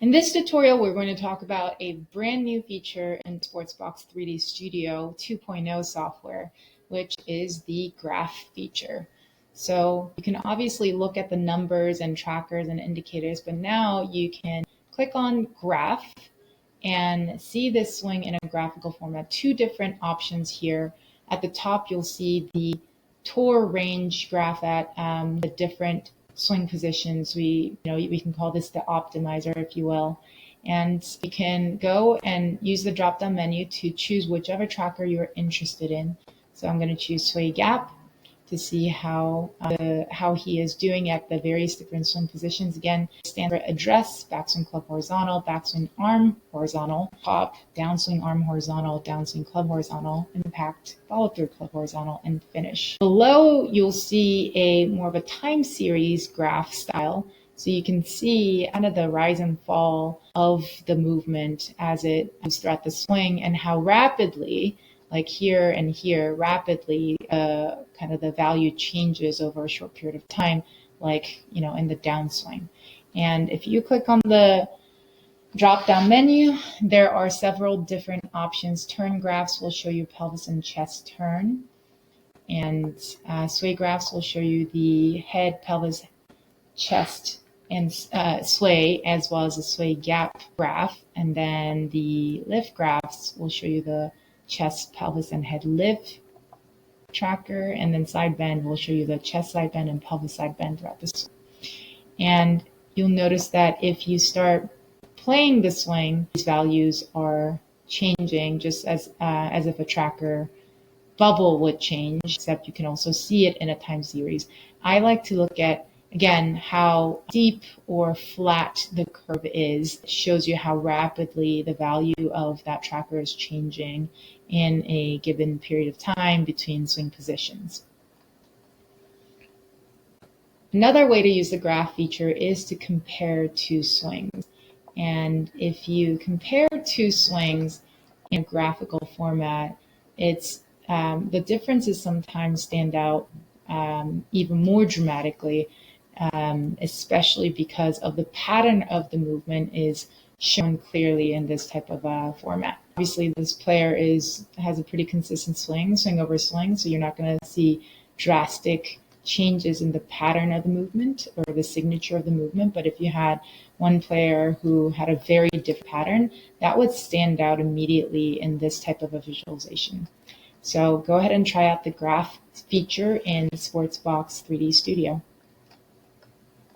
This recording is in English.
In this tutorial, we're going to talk about a brand new feature in Sportsbox 3D Studio 2.0 software, which is the graph feature. So you can obviously look at the numbers and trackers and indicators, but now you can click on graph and see this swing in a graphical format. Two different options here. At the top, you'll see the tour range graph at the different swing positions. We can call this the optimizer, if you will. And you can go and use the drop-down menu to choose whichever tracker you're interested in. So I'm going to choose sway gap to see how he is doing at the various different swing positions. Again, standard address, backswing club horizontal, backswing arm horizontal, pop, downswing arm horizontal, downswing club horizontal, impact, follow through club horizontal, and finish. Below, you'll see a more of a time series graph style. So you can see kind of the rise and fall of the movement as it moves throughout the swing and how rapidly, like here and here, rapidly kind of the value changes over a short period of time, like, in the downswing. And if you click on the drop-down menu, there are several different options. Turn graphs will show you pelvis and chest turn. And sway graphs will show you the head, pelvis, chest, and sway, as well as the sway gap graph. And then the lift graphs will show you the chest, pelvis, and head lift tracker, and then side bend will show you the chest side bend and pelvis side bend throughout the swing. And you'll notice that if you start playing the swing, these values are changing just as if a tracker bubble would change, except you can also see it in a time series. I like to look at, again, how steep or flat the curve is. It shows you how rapidly the value of that tracker is changing in a given period of time between swing positions. Another way to use the graph feature is to compare two swings. And if you compare two swings in a graphical format, it's the differences sometimes stand out even more dramatically, especially because of the pattern of the movement is shown clearly in this type of format. Obviously, this player has a pretty consistent swing over swing, so you're not going to see drastic changes in the pattern of the movement or the signature of the movement. But if you had one player who had a very different pattern, that would stand out immediately in this type of a visualization. So go ahead and try out the graph feature in Sportsbox 3D Studio.